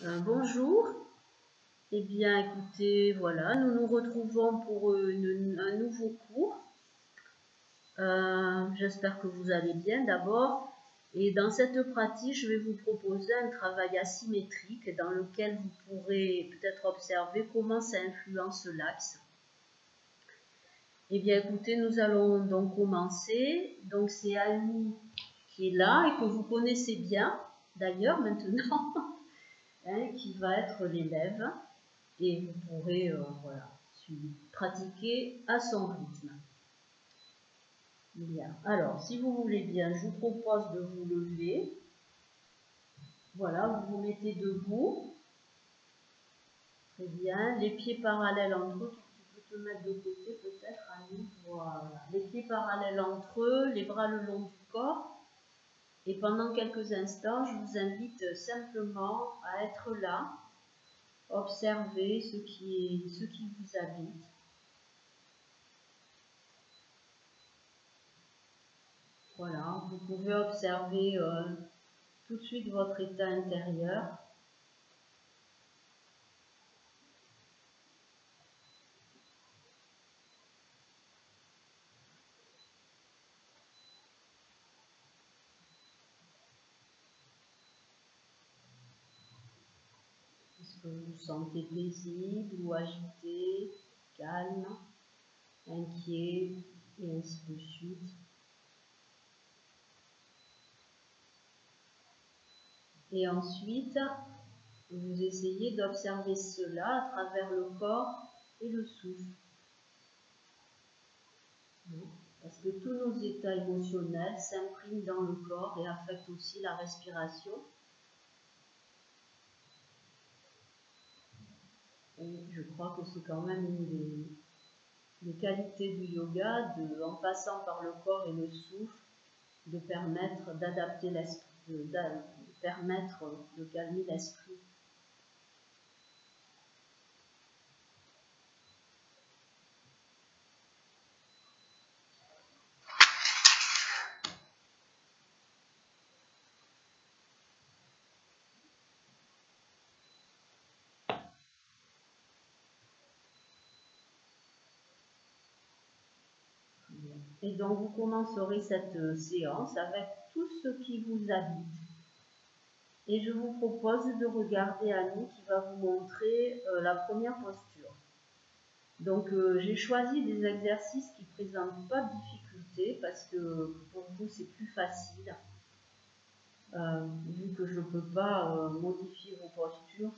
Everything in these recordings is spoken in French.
Bonjour, eh bien écoutez, voilà, nous nous retrouvons pour un nouveau cours. J'espère que vous allez bien d'abord. Et dans cette pratique, je vais vous proposer un travail asymétrique dans lequel vous pourrez peut-être observer comment ça influence l'axe. Eh bien écoutez, nous allons donc commencer. Donc c'est Annie qui est là et que vous connaissez bien d'ailleurs maintenant. Qui va être l'élève et vous pourrez voilà, pratiquer à son rythme. Bien. Alors, si vous voulez bien, je vous propose de vous lever. Voilà, vous vous mettez debout. Très bien. Les pieds parallèles entre eux. Tu peux te mettre de côté peut-être, Annie. Voilà. Les pieds parallèles entre eux, les bras le long du corps. Et pendant quelques instants, je vous invite simplement à être là. Observez ce qui vous habite. Voilà, vous pouvez observer tout de suite votre état intérieur. Est-ce que vous vous sentez paisible ou agité, calme, inquiet, et ainsi de suite. Et ensuite, vous essayez d'observer cela à travers le corps et le souffle. Parce que tous nos états émotionnels s'impriment dans le corps et affectent aussi la respiration. Et je crois que c'est quand même une des qualités du yoga, en passant par le corps et le souffle, de permettre d'adapter l'esprit, de permettre de calmer l'esprit. Et donc vous commencerez cette séance avec tout ce qui vous habite. Et je vous propose de regarder Annie qui va vous montrer la première posture. Donc j'ai choisi des exercices qui ne présentent pas de difficulté parce que pour vous c'est plus facile. Vu que je ne peux pas modifier vos postures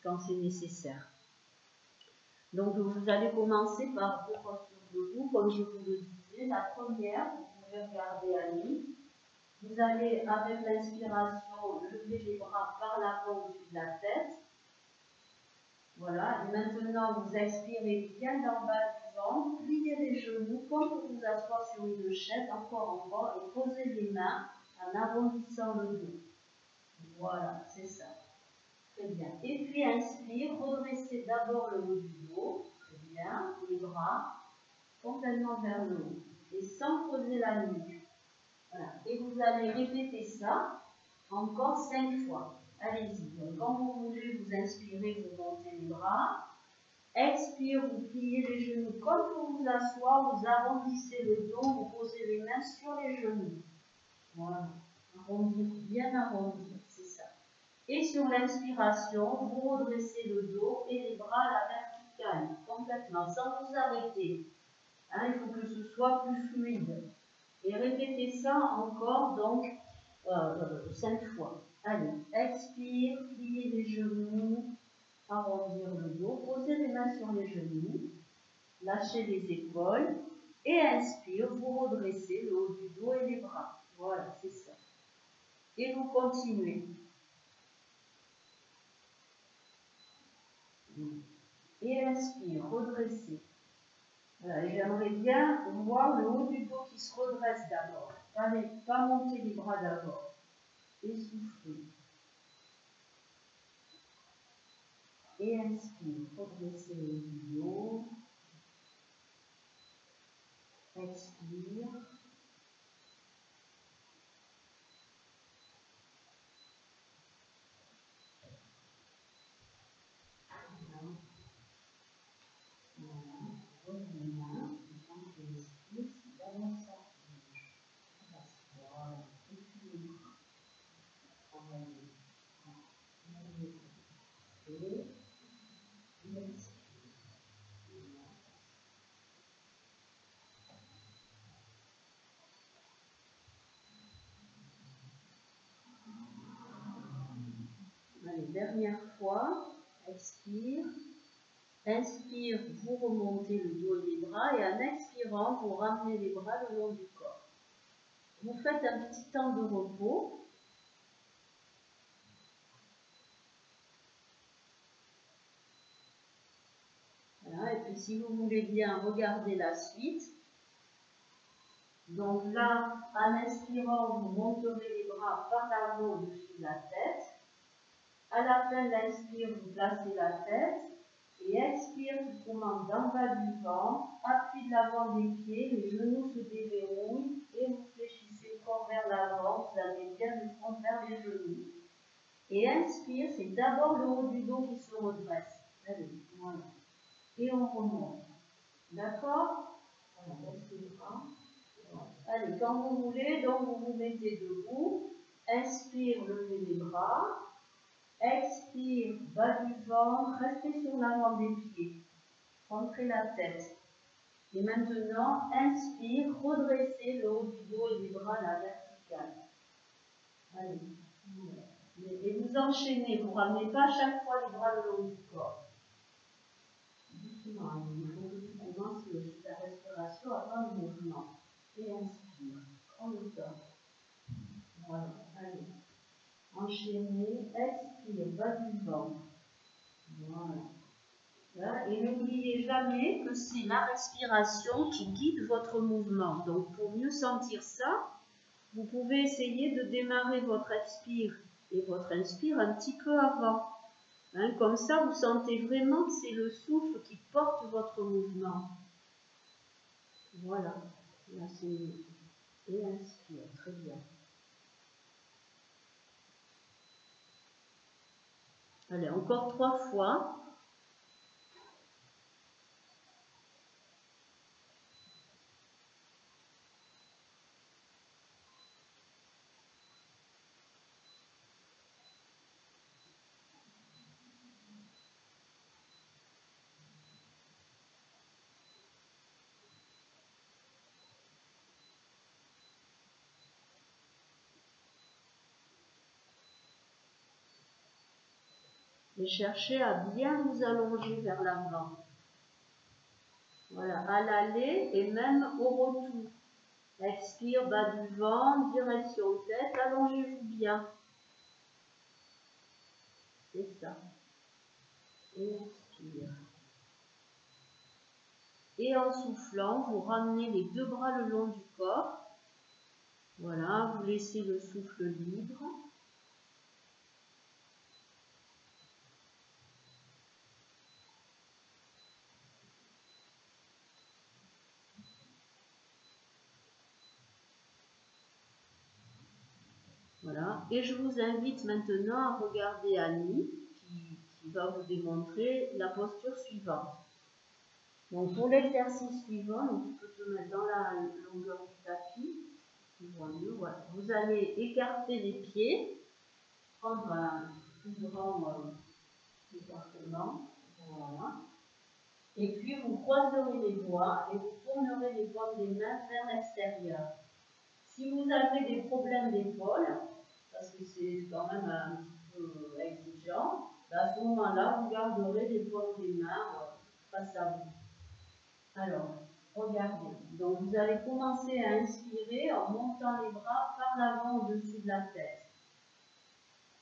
quand c'est nécessaire. Donc vous allez commencer par deux postures debout, comme je vous le disais. La première, vous pouvez regarder Annie. Vous allez, avec l'inspiration, lever les bras par l'avant au-dessus de la tête. Voilà, et maintenant vous expirez bien d'en bas du ventre, pliez les genoux comme pour vous asseoir sur une chaise, encore, et posez les mains en arrondissant le dos. Voilà, c'est ça. Très bien. Et puis inspire, redressez d'abord le haut du dos. Très bien. Les bras complètement vers le haut. Et sans creuser la nuque. Voilà. Et vous allez répéter ça encore 5 fois. Allez-y. Donc, quand vous voulez, vous inspirez, vous montez les bras. Expire, vous pliez les genoux comme pour vous asseoir. Vous arrondissez le dos, vous posez les mains sur les genoux. Voilà. Arrondir, bien arrondir, c'est ça. Et sur l'inspiration, vous redressez le dos et les bras à la verticale, complètement, sans vous arrêter. Il faut que ce soit plus fluide. Et répétez ça encore, donc, 5 fois. Allez, expire, pliez les genoux, arrondir le dos, posez les mains sur les genoux, lâchez les épaules, et inspire, vous redressez le haut du dos et les bras. Voilà, c'est ça. Et vous continuez. Et inspire, redressez. Voilà, j'aimerais bien voir le haut du dos qui se redresse d'abord. Pas monter les bras d'abord. Et soufflez. Et inspire, redressez le haut du dos. Expire. Allez, dernière fois. Expire. Inspire, vous remontez le dos et les bras. Et en expirant, vous ramenez les bras le long du corps. Vous faites un petit temps de repos. Voilà, et puis si vous voulez bien, regardez la suite. Donc là, en inspirant, vous monterez les bras par l'avant au-dessus de la tête. À la fin de l'inspire, vous placez la tête. Et expire, vous commandez en bas du ventre, appui de l'avant des pieds, les genoux se déverrouillent et vous fléchissez le corps vers l'avant, vous avez bien le front vers les genoux. Et inspire, c'est d'abord le haut du dos qui se redresse. Allez, voilà. Et on remonte. D'accord? Voilà, baissez les bras. Allez, quand vous voulez, donc vous vous mettez debout. Inspire, levez les bras. Expire, bas du ventre, restez sur l'avant des pieds. Rentrez la tête. Et maintenant, inspire, redressez le haut du dos et les bras à la verticale. Allez. Et vous enchaînez, vous ne ramenez pas à chaque fois les bras le long du corps. Doucement, il faut que tu commences ta respiration avant le mouvement. Et inspire, prends le temps. Voilà, allez. Enchaînez, expire, bas du ventre. Voilà. Et n'oubliez jamais que c'est la respiration qui guide votre mouvement. Donc pour mieux sentir ça, vous pouvez essayer de démarrer votre expire et votre inspire un petit peu avant. Hein, comme ça, vous sentez vraiment que c'est le souffle qui porte votre mouvement. Voilà. Là, c'est mieux. Et inspire, très bien. Allez, encore 3 fois. Et cherchez à bien vous allonger vers l'avant. Voilà, à l'aller et même au retour. Expire, bas du ventre, direction tête, allongez-vous bien. C'est ça. Et expire. Et en soufflant, vous ramenez les 2 bras le long du corps. Voilà, vous laissez le souffle libre. Voilà, et je vous invite maintenant à regarder Annie qui va vous démontrer la posture suivante. Donc pour l'exercice suivant, donc tu peux te mettre dans la longueur du tapis. Voilà. Vous allez écarter les pieds, prendre un plus grand écartement. Voilà. Et puis vous croiserez les doigts et vous tournerez les doigts des mains vers l'extérieur. Si vous avez des problèmes d'épaule, parce que c'est quand même un petit peu exigeant, à ce moment-là, vous garderez les paumes des mains face à vous. Alors, regardez. Donc, vous allez commencer à inspirer en montant les bras par l'avant au-dessus de la tête.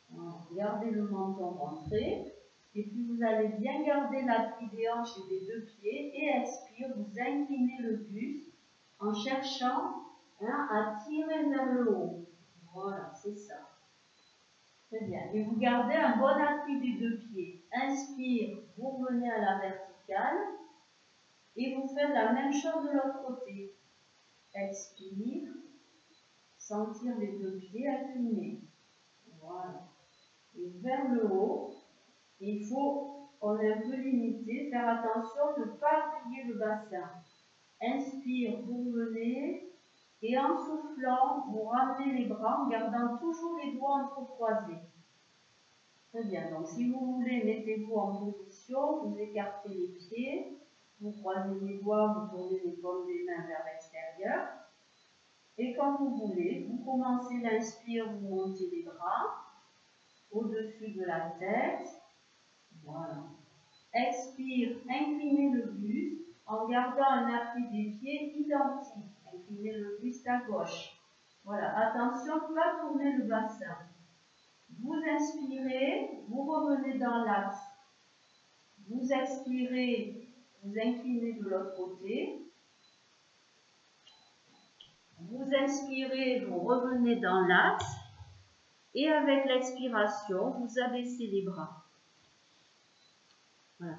Voilà. Gardez le menton rentré. Et puis, vous allez bien garder l'appui des hanches et des 2 pieds. Et expire, vous inclinez le buste en cherchant à tirer vers le haut. Voilà, c'est ça. Très bien. Et vous gardez un bon appui des 2 pieds. Inspire, vous revenez à la verticale. Et vous faites la même chose de l'autre côté. Expire, sentir les 2 pieds inclinés. Voilà. Et vers le haut, on est un peu limité, faire attention de ne pas plier le bassin. Inspire, vous revenez, et en soufflant, vous ramenez les bras en gardant toujours les doigts entrecroisés. Très bien, donc si vous voulez, mettez-vous en position, vous écartez les pieds, vous croisez les doigts, vous tournez les paumes des mains vers l'extérieur. Et quand vous voulez, vous commencez l'inspire, vous montez les bras. au-dessus de la tête. Voilà. Expire, inclinez le buste en gardant un appui des pieds identique. Inclinez le buste à gauche. Voilà. Attention, pas tourner le bassin. Vous inspirez, vous revenez dans l'axe. Vous expirez, vous inclinez de l'autre côté. Vous inspirez, vous revenez dans l'axe. Et avec l'expiration, vous abaissez les bras. Voilà.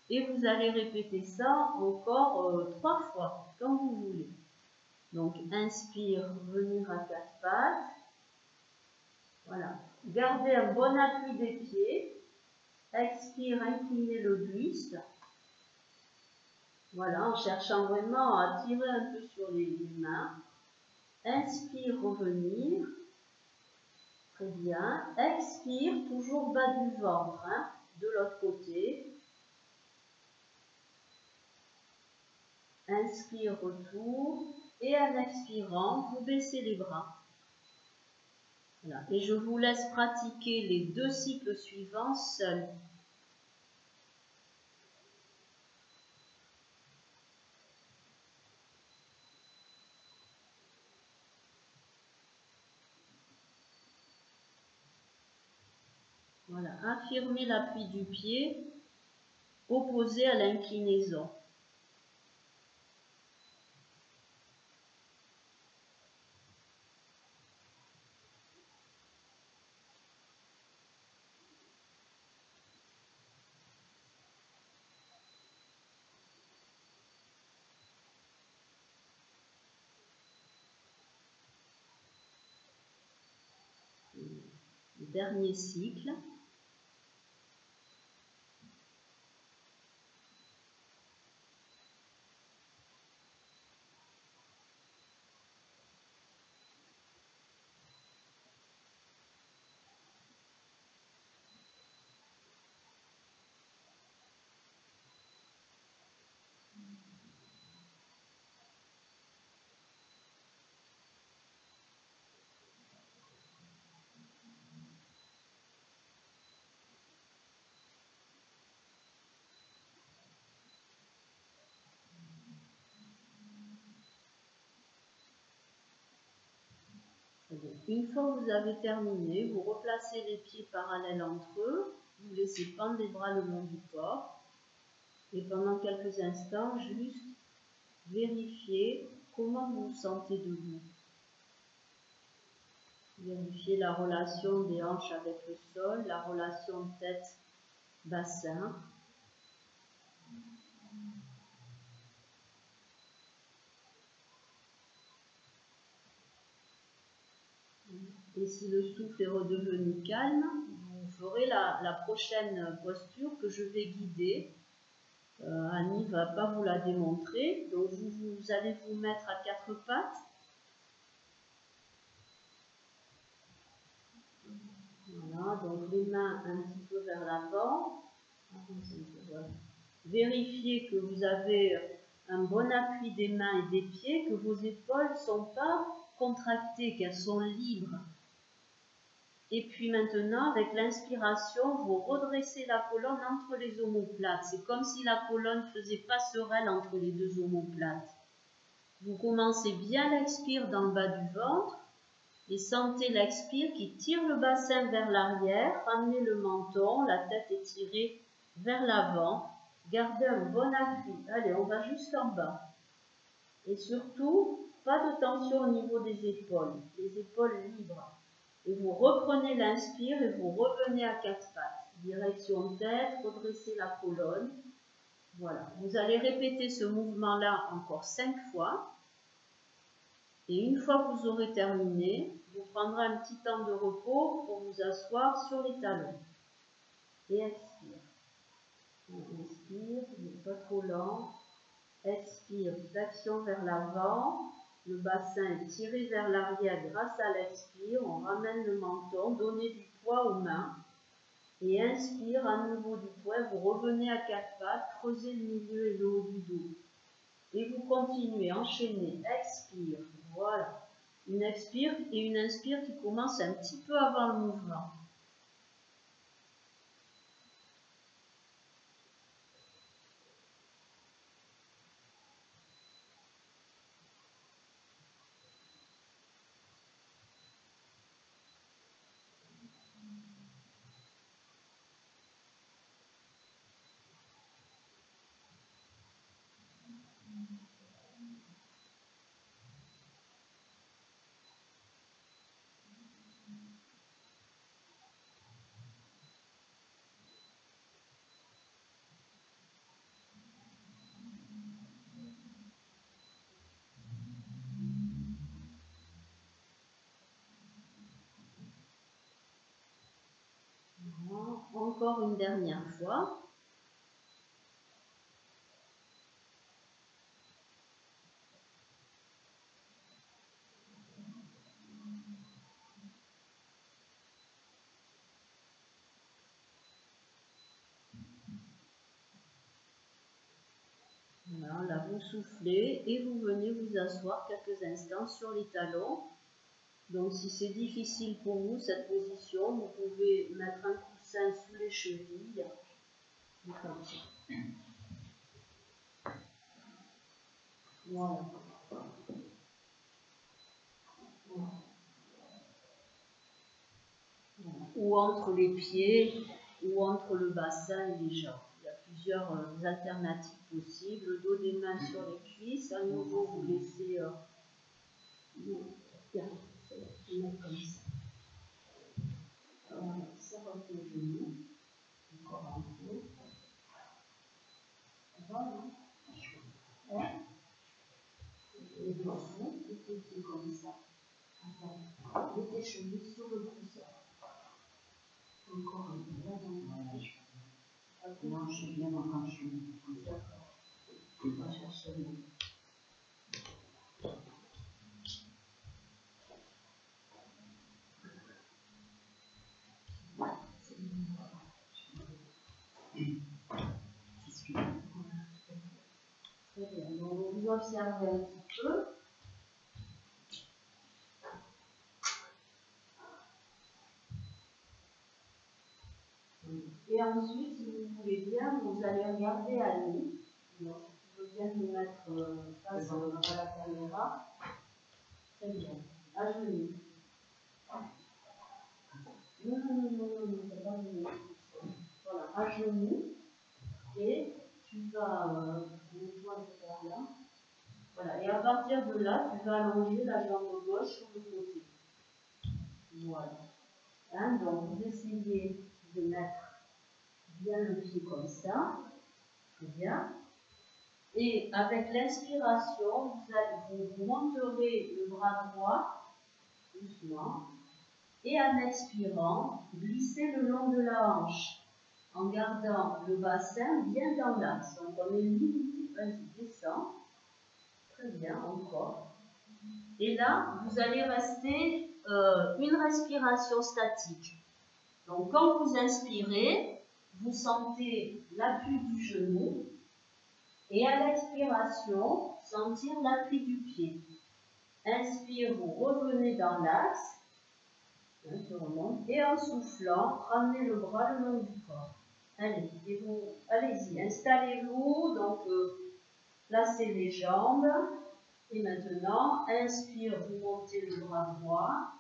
Et vous allez répéter ça encore 3 fois, comme vous voulez. Donc, inspire, revenir à 4 pattes. Voilà. Gardez un bon appui des pieds. Expire, inclinez le buste. Voilà, en cherchant vraiment à tirer un peu sur les mains. Inspire, revenir. Très bien. Expire, toujours bas du ventre, hein, de l'autre côté. Inspire, retour. Et en expirant, vous baissez les bras. Voilà. Et je vous laisse pratiquer les 2 cycles suivants seuls. Voilà. Affirmez l'appui du pied opposé à l'inclinaison. Le dernier cycle. Une fois que vous avez terminé, vous replacez les pieds parallèles entre eux, vous laissez pendre les bras le long du corps et pendant quelques instants, juste vérifiez comment vous vous sentez debout. Vérifiez la relation des hanches avec le sol, la relation tête-bassin. Et si le souffle est redevenu calme, vous ferez la prochaine posture que je vais guider. Annie ne va pas vous la démontrer. Donc vous allez vous mettre à 4 pattes. Voilà, donc les mains un petit peu vers l'avant. Vérifiez que vous avez un bon appui des mains et des pieds, que vos épaules ne sont pas contractées, qu'elles sont libres. Et puis maintenant, avec l'inspiration, vous redressez la colonne entre les omoplates. C'est comme si la colonne faisait passerelle entre les 2 omoplates. Vous commencez bien l'expire dans le bas du ventre et sentez l'expire qui tire le bassin vers l'arrière, ramenez le menton, la tête étirée vers l'avant. Gardez un bon appui. Allez, on va jusqu'en bas. Et surtout, pas de tension au niveau des épaules. Les épaules libres. Et vous reprenez l'inspire et vous revenez à 4 pattes. Direction tête, redressez la colonne. Voilà. Vous allez répéter ce mouvement-là encore 5 fois. Et une fois que vous aurez terminé, vous prendrez un petit temps de repos pour vous asseoir sur les talons. Et expire. On inspire, pas trop lent. Expire, flexion vers l'avant. Le bassin est tiré vers l'arrière grâce à l'expire. On ramène le menton, donnez du poids aux mains. Et inspire, à nouveau du poids. Vous revenez à 4 pattes, creusez le milieu et le haut du dos. Et vous continuez, enchaînez. Expire, voilà. Une expire et une inspire qui commence un petit peu avant le mouvement. encore une dernière fois. Voilà, là vous soufflez et vous venez vous asseoir quelques instants sur les talons. Donc si c'est difficile pour vous cette position, vous pouvez mettre un coussin sous les chevilles. Comme ça. Voilà. Ou entre les pieds, ou entre le bassin et les jambes. Il y a plusieurs alternatives possibles. Le dos des mains sur les cuisses. À nouveau, vous laissez comme ça. Voilà, ça va le genou. Encore un peu. Voilà. Ouais. Et dessous, mettez comme ça. Mettez tes chemises sur le coussin. Encore un peu. Là, non, je suis bien dans un chemin. D'accord. On va chercher le mot. Très bien. Donc, vous observez un petit peu. Et ensuite, si vous voulez bien, vous allez regarder à nous. Donc, je veux bien vous mettre face à la caméra. Très bien. À genoux. Non, c'est pas genoux. Voilà, à genoux. Et tu vas faire là. Voilà. Et à partir de là, tu vas allonger la jambe gauche sur le côté. Voilà. Hein, donc, vous essayez de mettre bien le pied comme ça. Très bien. Et avec l'inspiration, vous monterez le bras droit doucement. Et en expirant, glissez le long de la hanche en gardant le bassin bien dans l'axe. Donc on est limité. Vas-y, descends. Très bien, encore. Et là, vous allez rester une respiration statique. Donc quand vous inspirez, vous sentez l'appui du genou. Et à l'expiration, sentir l'appui du pied. Inspire, vous revenez dans l'axe. Et en soufflant, ramenez le bras le long du corps. Allez-y, installez-vous. Donc, placez les jambes. Et maintenant, inspire, vous montez le bras droit.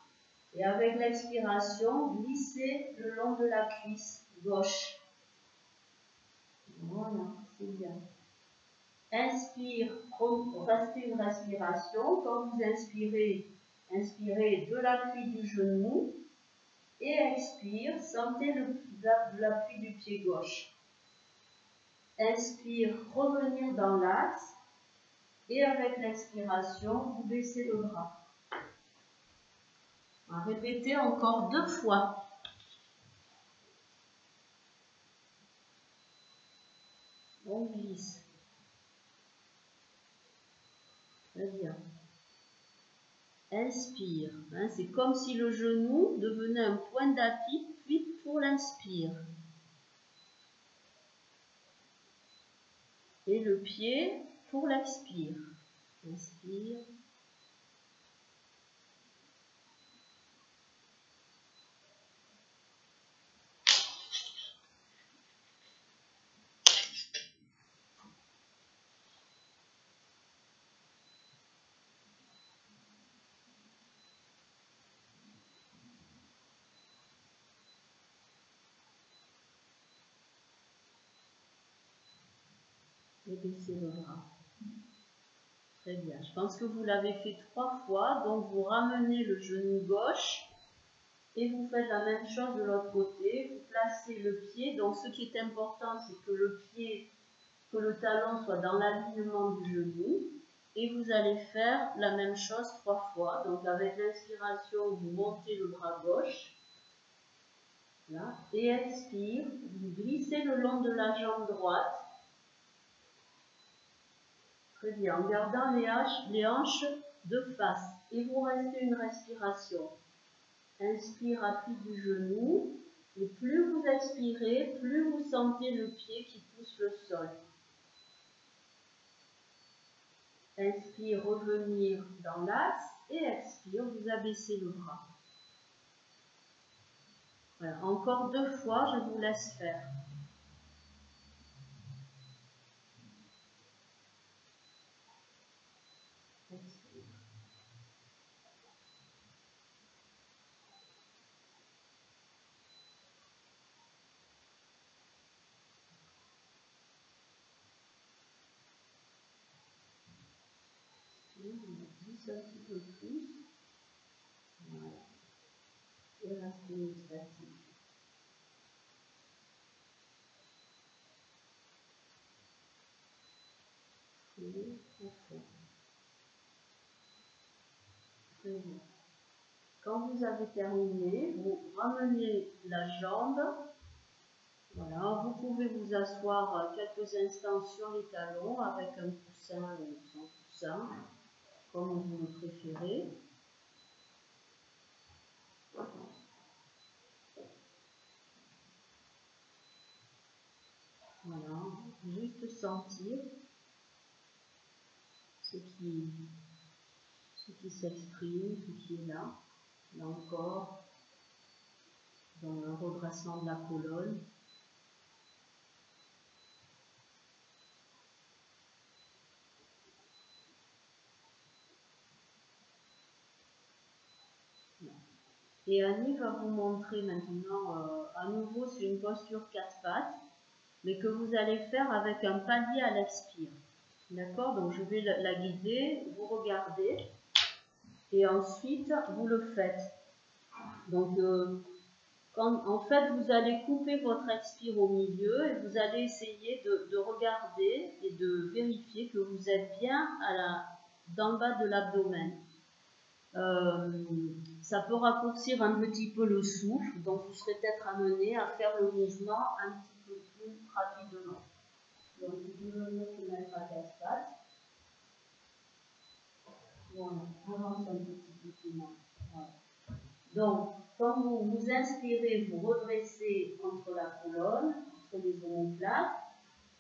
Et avec l'expiration, glissez le long de la cuisse gauche. Voilà, c'est bien. Inspire, restez une respiration. Quand vous inspirez, inspirez de l'appui du genou et expire, sentez l'appui du pied gauche. Inspire, revenir dans l'axe et avec l'expiration, vous baissez le bras. On va répéter encore 2 fois. On glisse. Très bien. Inspire. Hein, c'est comme si le genou devenait un point d'appui, puis pour l'inspire. Et le pied pour l'expire. Inspire. Et baissez le bras. Très bien. Je pense que vous l'avez fait 3 fois. Donc, vous ramenez le genou gauche et vous faites la même chose de l'autre côté. Vous placez le pied. Donc, ce qui est important, c'est que le talon soit dans l'alignement du genou. Et vous allez faire la même chose 3 fois. Donc, avec l'inspiration, vous montez le bras gauche. Là, Voilà. Et expire, vous glissez le long de la jambe droite. Très bien, en gardant les hanches de face. Et vous restez une respiration. Inspire, appui du genou. Et plus vous expirez, plus vous sentez le pied qui pousse le sol. Inspire, revenir dans l'axe. Et expire, vous abaissez le bras. Voilà. Encore 2 fois, je vous laisse faire. Expire. On glisse un petit peu plus. Voilà. Et restez statique. Profond. Très bien. Quand vous avez terminé, vous ramenez la jambe. Voilà, vous pouvez vous asseoir quelques instants sur les talons avec un coussin ou sans coussin, comme vous le préférez. Voilà, juste sentir ce qui s'exprime, ce qui est là. Là encore, dans le redressement de la colonne. Et Annie va vous montrer maintenant, à nouveau, c'est une posture 4 pattes, mais que vous allez faire avec un palier à l'expire. D'accord? Donc je vais la guider, vous regardez, et ensuite vous le faites. Donc en fait vous allez couper votre expire au milieu et vous allez essayer de regarder et de vérifier que vous êtes bien dans le bas de l'abdomen. Ça peut raccourcir un petit peu le souffle, donc vous serez peut-être amené à faire le mouvement un petit peu plus rapidement. Donc vous venez vous mettre à 4 pattes. Voilà, avance un petit peu plus loin. Voilà. Donc, quand vous inspirez, vous redressez entre la colonne, entre les omoplates.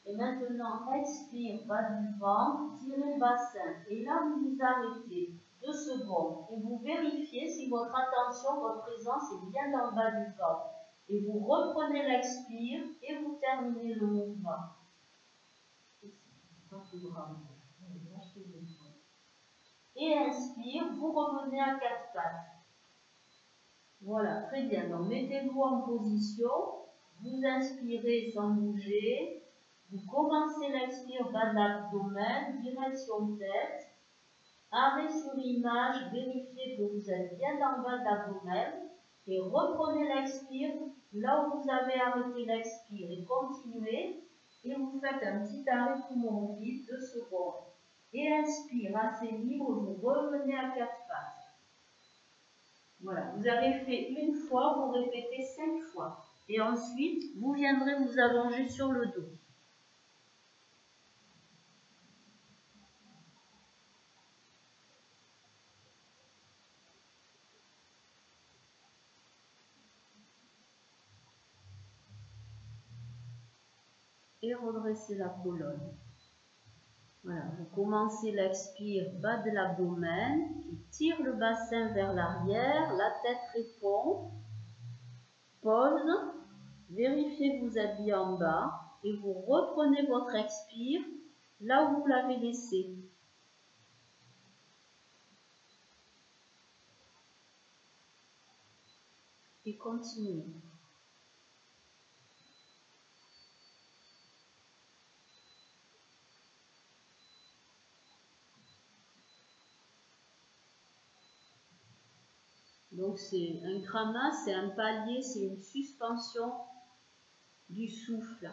Et maintenant, expire, bas du ventre, tirez le bassin. Et là, vous vous arrêtez 2 secondes et vous vérifiez si votre attention, votre présence est bien dans le bas du ventre. Et vous reprenez l'expire et vous terminez le mouvement. Et inspire, vous revenez à 4 pattes. Voilà, très bien. Donc, mettez-vous en position, vous inspirez sans bouger, vous commencez l'expire bas de l'abdomen, direction tête, arrêt sur l'image, vérifiez que vous êtes bien dans le bas de l'abdomen et reprenez l'expire là où vous avez arrêté l'expire et continuez et vous faites un petit arrêt poumon vide, 2 secondes. Et inspire assez libre, vous revenez à 4 pattes. Voilà, vous avez fait une fois, vous répétez 5 fois. Et ensuite, vous viendrez vous allonger sur le dos. Et redressez la colonne. Voilà, vous commencez l'expire bas de l'abdomen, qui tire le bassin vers l'arrière, la tête répond, pause, vérifiez que vous êtes bien en bas et vous reprenez votre expire là où vous l'avez laissé. Et continuez. Donc c'est un krama, c'est un palier, c'est une suspension du souffle.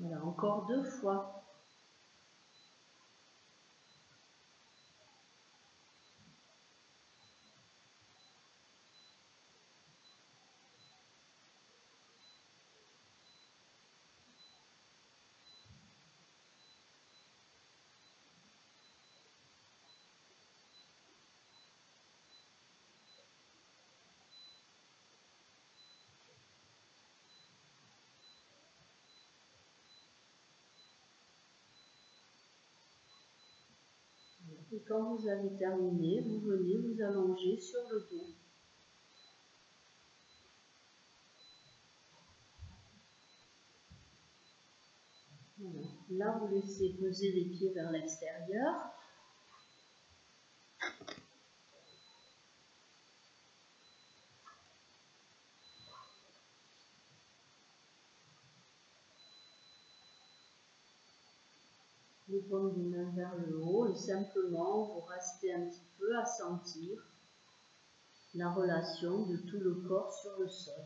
Voilà, encore 2 fois. Et quand vous avez terminé, vous venez vous allonger sur le dos. Voilà. Là, vous laissez poser les pieds vers l'extérieur. Les paumes des mains vers le haut et simplement vous restez un petit peu à sentir la relation de tout le corps sur le sol.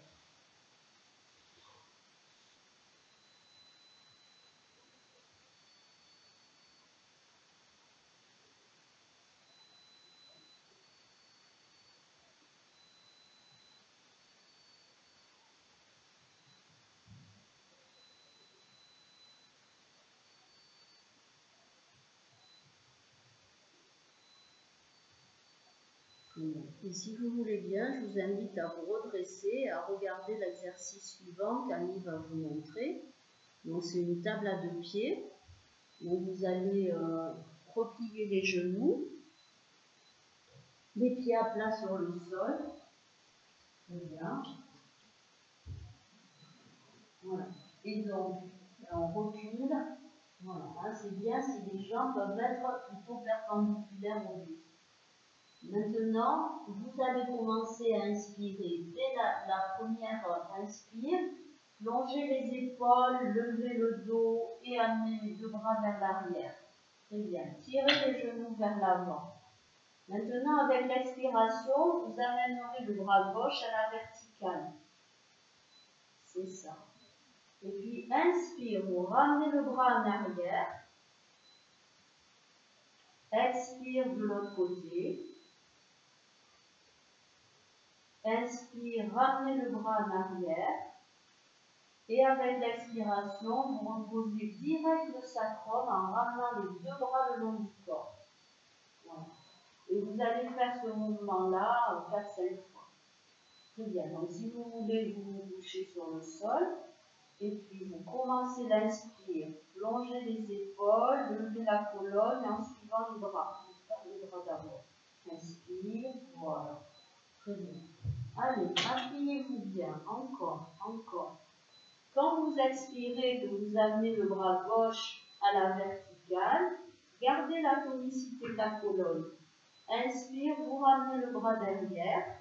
Et si vous voulez bien, je vous invite à vous redresser et à regarder l'exercice suivant qu'Annie va vous montrer. Donc c'est une table à 2 pieds. Donc vous allez replier les genoux, les pieds à plat sur le sol. Voilà. Voilà. Et donc on recule. Voilà. Hein, c'est bien si les jambes peuvent être plutôt perpendiculaires au buste. Maintenant, vous allez commencer à inspirer. Dès la première inspire, longez les épaules, levez le dos et amenez les 2 bras vers l'arrière. Très bien. Tirez les genoux vers l'avant. Maintenant, avec l'expiration, vous amènerez le bras gauche à la verticale. C'est ça. Et puis, inspire, vous ramenez le bras en arrière. Expire de l'autre côté. Inspire, ramenez le bras en arrière. Et avec l'expiration, vous reposez direct le sacrum en ramenant les 2 bras le long du corps. Voilà. Et vous allez faire ce mouvement-là 4-5 fois. Très bien. Donc, si vous voulez, vous vous couchez sur le sol. Et puis, vous commencez l'inspire. Plongez les épaules, levez la colonne et en suivant les bras. Les bras d'abord. Inspire. Voilà. Très bien. Allez, appuyez-vous bien. Encore, encore. Quand vous expirez, que vous amenez le bras gauche à la verticale, gardez la tonicité de la colonne. Inspire, vous ramenez le bras derrière.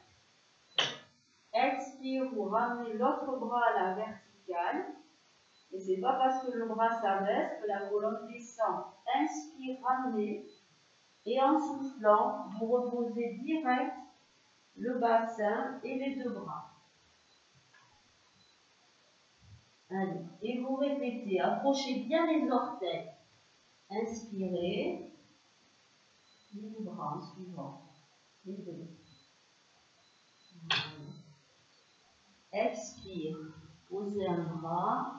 Expire, vous ramenez l'autre bras à la verticale. Et ce n'est pas parce que le bras s'abaisse que la colonne descend. Inspire, ramenez. Et en soufflant, vous reposez direct le bassin et les 2 bras. Allez, et vous répétez, approchez bien les orteils. Inspirez, les 2 bras en suivant. Les 2. Expire, posez un bras.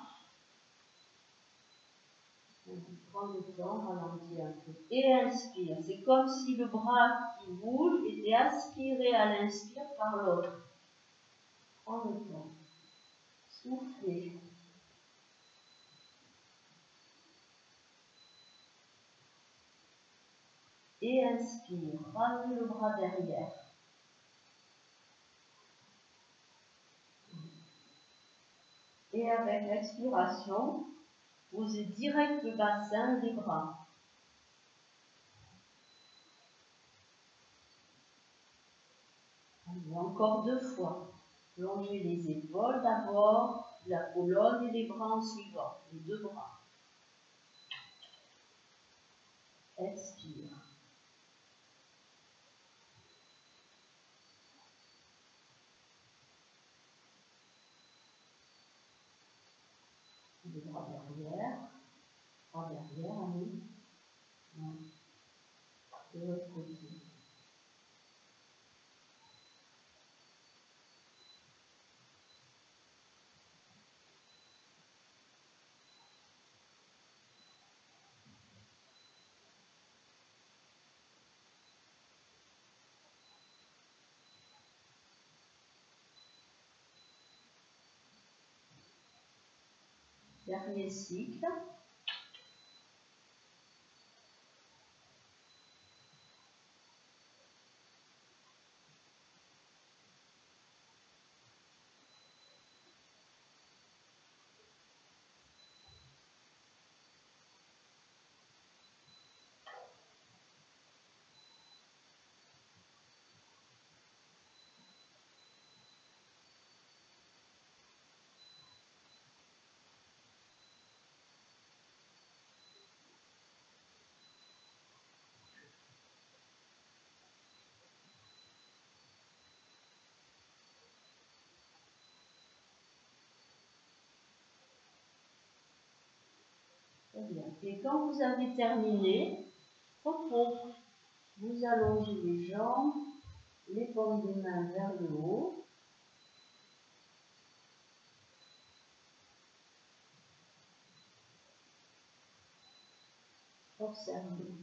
Prends le temps, ralentis un peu. Et inspire. C'est comme si le bras qui bouge était aspiré à l'inspire par l'autre. Prends le temps. Soufflez. Et inspire. Ramenez le bras derrière. Et avec l'expiration, posez direct le bassin des bras. Allez, encore 2 fois. Plongez les épaules d'abord, la colonne et les bras en suivant. Les 2 bras. Expire. Les bras derrière. Bras derrière, allez. De l'autre côté. Dernier cycle. Très bien. Et quand vous avez terminé, repos. Vous allongez les jambes, les paumes des mains vers le haut. Observez.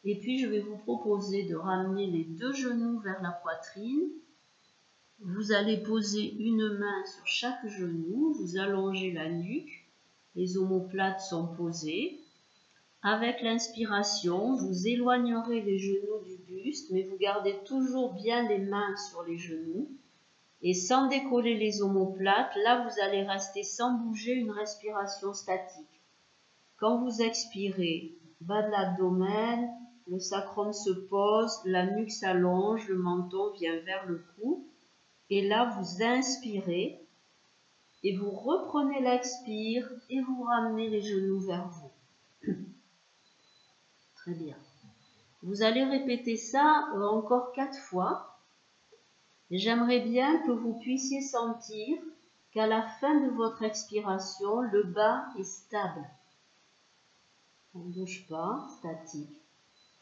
Et puis, je vais vous proposer de ramener les deux genoux vers la poitrine. Vous allez poser une main sur chaque genou, vous allongez la nuque, les omoplates sont posées. Avec l'inspiration, vous éloignerez les genoux du buste, mais vous gardez toujours bien les mains sur les genoux. Et sans décoller les omoplates, là vous allez rester sans bouger, une respiration statique. Quand vous expirez, bas de l'abdomen, le sacrum se pose, la nuque s'allonge, le menton vient vers le cou. Et là, vous inspirez et vous reprenez l'expire et vous ramenez les genoux vers vous. Très bien. Vous allez répéter ça encore 4 fois. J'aimerais bien que vous puissiez sentir qu'à la fin de votre expiration, le bas est stable. On ne bouge pas, statique.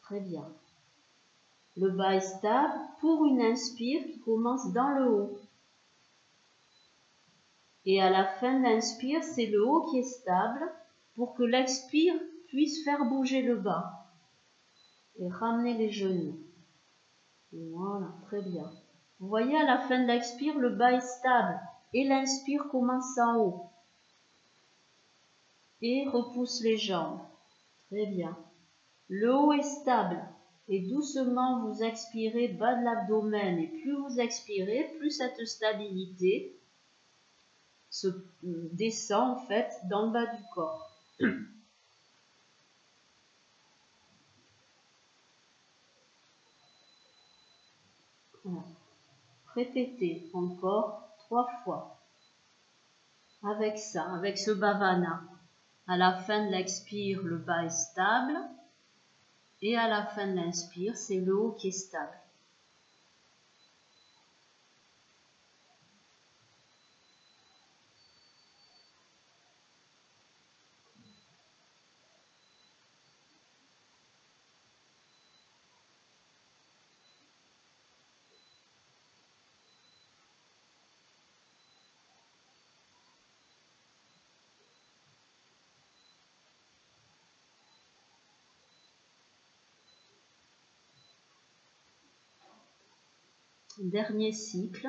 Très bien. Le bas est stable pour une inspire qui commence dans le haut. Et à la fin de l'inspire, c'est le haut qui est stable pour que l'expire puisse faire bouger le bas. Et ramener les genoux. Voilà, très bien. Vous voyez, à la fin de l'expire, le bas est stable. Et l'inspire commence en haut. Et repousse les jambes. Très bien. Le haut est stable. Et doucement, vous expirez bas de l'abdomen. Et plus vous expirez, plus cette stabilité se descend en fait dans le bas du corps. Voilà. Répétez encore 3 fois. Avec ça, avec ce bhavana. À la fin de l'expire, le bas est stable. Et à la fin de l'inspire, c'est le haut qui est stable. Dernier cycle.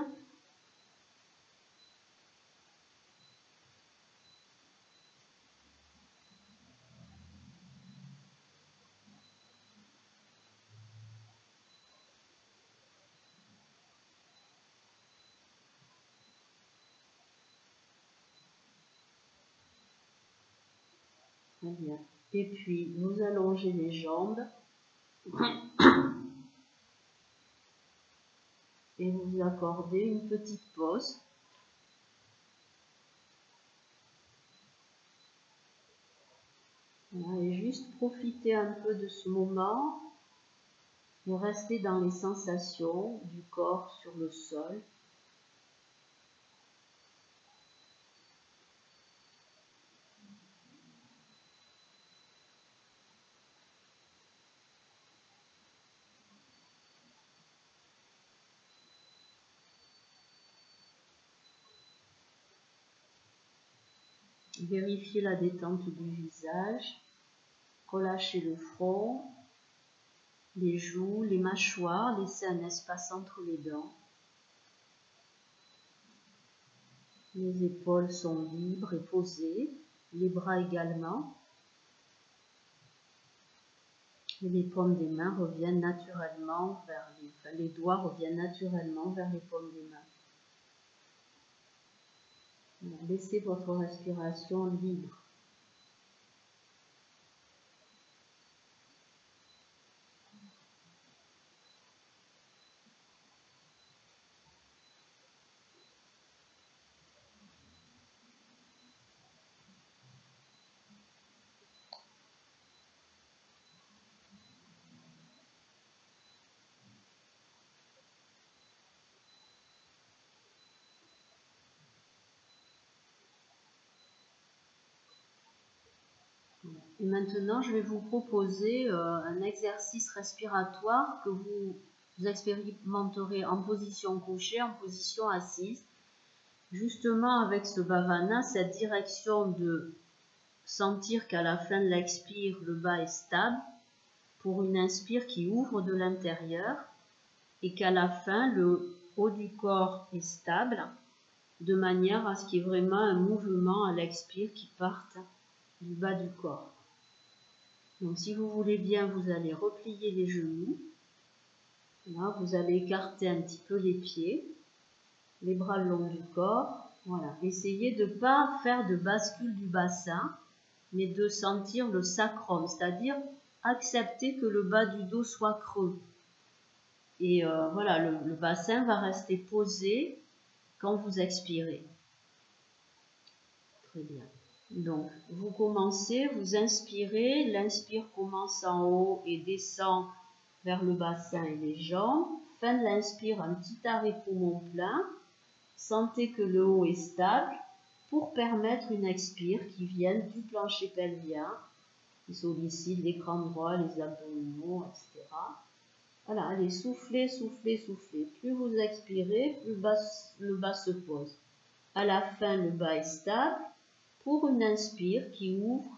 Très bien. Et puis, vous allongez les jambes. Et vous vous accordez une petite pause. Voilà, et juste profitez un peu de ce moment et restez dans les sensations du corps sur le sol. Vérifiez la détente du visage. Relâchez le front, les joues, les mâchoires, laissez un espace entre les dents. Les épaules sont libres et posées, les bras également. Et les paumes des mains reviennent naturellement vers les doigts reviennent naturellement vers les paumes des mains. Laissez votre respiration libre. Et maintenant, je vais vous proposer un exercice respiratoire que vous expérimenterez en position couchée, en position assise. Justement, avec ce bhavana, cette direction de sentir qu'à la fin de l'expire, le bas est stable, pour une inspire qui ouvre de l'intérieur, et qu'à la fin, le haut du corps est stable, de manière à ce qu'il y ait vraiment un mouvement à l'expire qui parte du bas du corps. Donc si vous voulez bien, vous allez replier les genoux. Là, vous allez écarter un petit peu les pieds, les bras le long du corps. Voilà. Essayez de ne pas faire de bascule du bassin, mais de sentir le sacrum, c'est-à-dire accepter que le bas du dos soit creux. Et voilà, le bassin va rester posé quand vous expirez. Très bien. Donc, vous commencez, vous inspirez, l'inspire commence en haut et descend vers le bassin et les jambes. Fin de l'inspire, un petit arrêt poumon plein. Sentez que le haut est stable pour permettre une expire qui vienne du plancher pelvien, qui sollicite l'écran droit, les abdominaux, etc. Voilà, allez, soufflez, soufflez, soufflez. Plus vous expirez, plus le bas se pose. À la fin, le bas est stable pour une inspire qui ouvre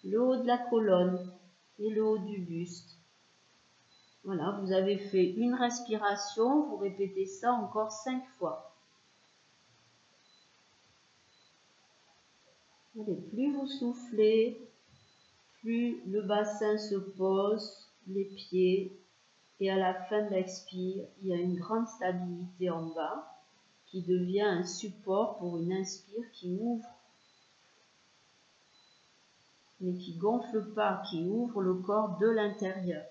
le haut de la colonne et le haut du buste. Voilà, vous avez fait une respiration, vous répétez ça encore 5 fois. Allez, plus vous soufflez, plus le bassin se pose, les pieds, et à la fin de l'expire, il y a une grande stabilité en bas qui devient un support pour une inspire qui ouvre, mais qui gonfle pas, qui ouvre le corps de l'intérieur.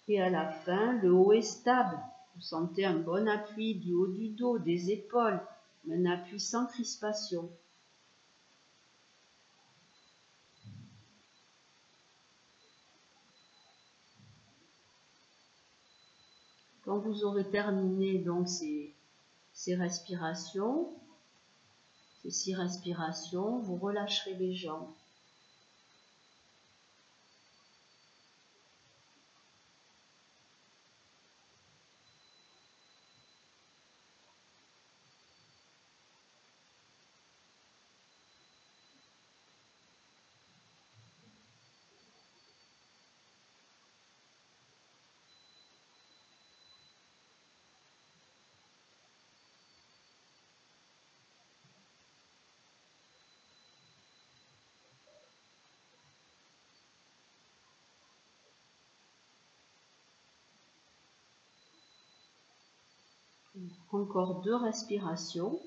Et à la fin, le haut est stable. Vous sentez un bon appui du haut du dos, des épaules, un appui sans crispation. Quand vous aurez terminé donc ces respirations, ces 6 respirations, vous relâcherez les jambes. Encore 2 respirations.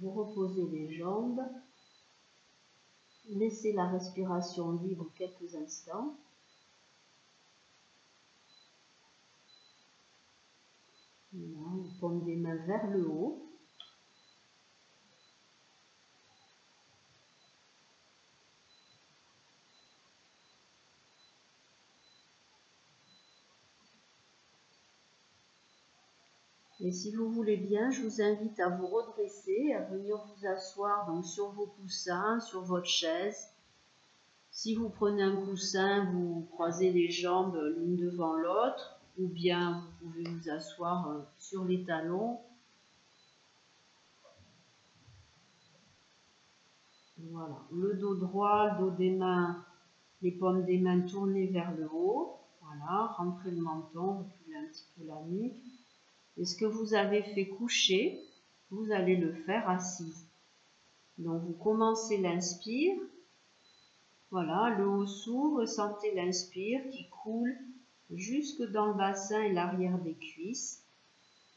Vous reposez les jambes. Laissez la respiration libre quelques instants. Voilà, on paume des mains vers le haut. Et si vous voulez bien, je vous invite à vous redresser, à venir vous asseoir donc sur vos coussins, sur votre chaise. Si vous prenez un coussin, vous croisez les jambes l'une devant l'autre, ou bien vous pouvez vous asseoir sur les talons. Voilà, le dos droit, le dos des mains, les paumes des mains tournées vers le haut. Voilà, rentrez le menton, reculez un petit peu la nuque. Et ce que vous avez fait coucher, vous allez le faire assis. Donc vous commencez l'inspire. Voilà, le haut s'ouvre, sentez l'inspire qui coule jusque dans le bassin et l'arrière des cuisses.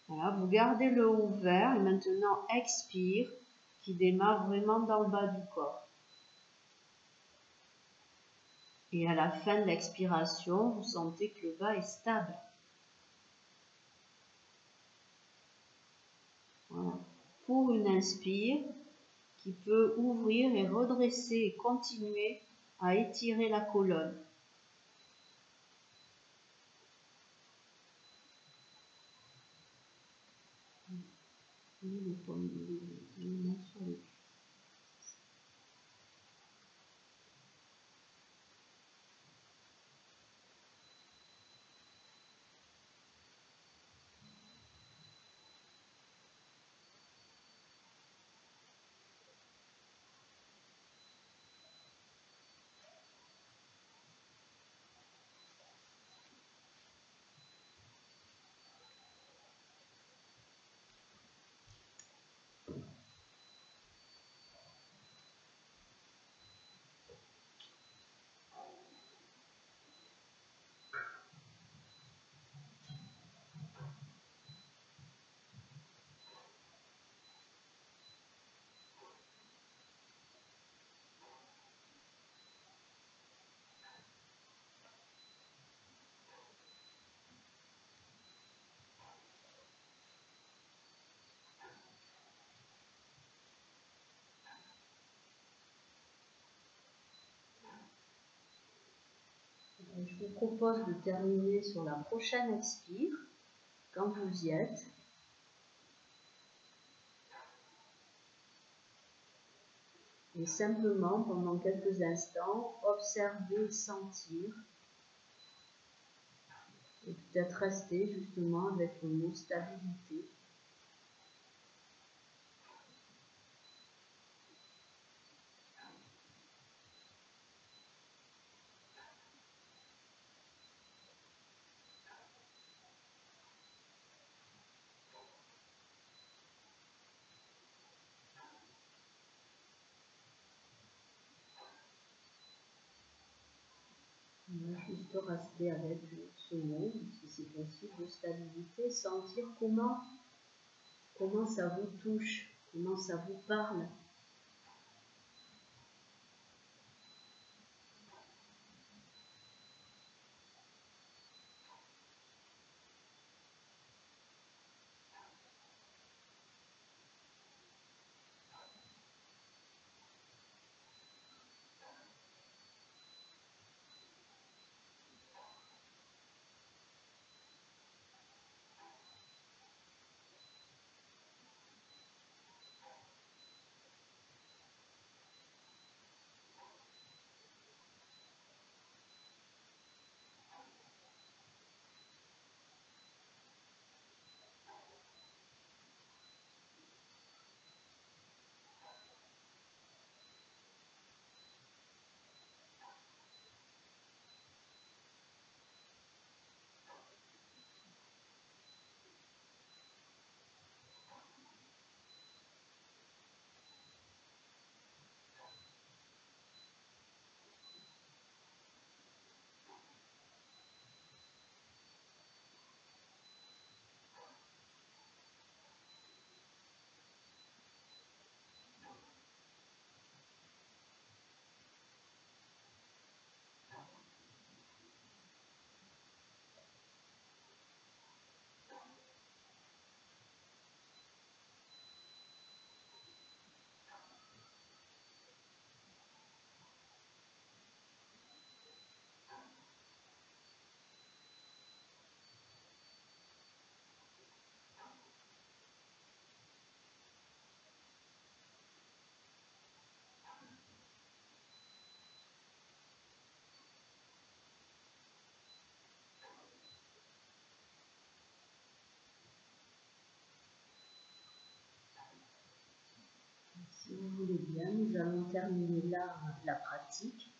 Voilà, vous gardez le haut ouvert et maintenant expire qui démarre vraiment dans le bas du corps. Et à la fin de l'expiration, vous sentez que le bas est stable. Voilà. Pour une inspire qui peut ouvrir et redresser et continuer à étirer la colonne. Je vous propose de terminer sur la prochaine expire, quand vous y êtes. Et simplement, pendant quelques instants, observer, sentir. Et peut-être rester justement avec le mot stabilité. On va juste rester avec ce mot, si c'est possible, de stabilité, sentir comment ça vous touche, comment ça vous parle. terminer là la pratique.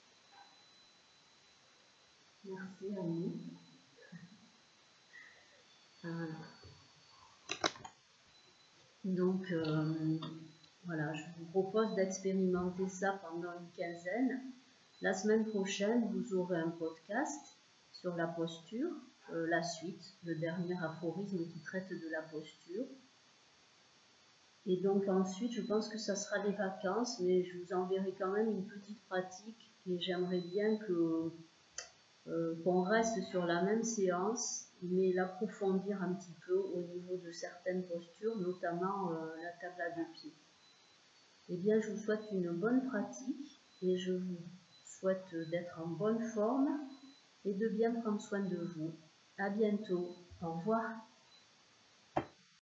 Merci Annie. Donc voilà, je vous propose d'expérimenter ça pendant une quinzaine. La semaine prochaine, vous aurez un podcast sur la posture, la suite, le dernier aphorisme qui traite de la posture. Et donc ensuite, je pense que ça sera les vacances, mais je vous enverrai quand même une petite pratique et j'aimerais bien qu'on reste sur la même séance, mais l'approfondir un petit peu au niveau de certaines postures, notamment la table à deux pieds. Eh bien, je vous souhaite une bonne pratique et je vous souhaite d'être en bonne forme et de bien prendre soin de vous. À bientôt. Au revoir.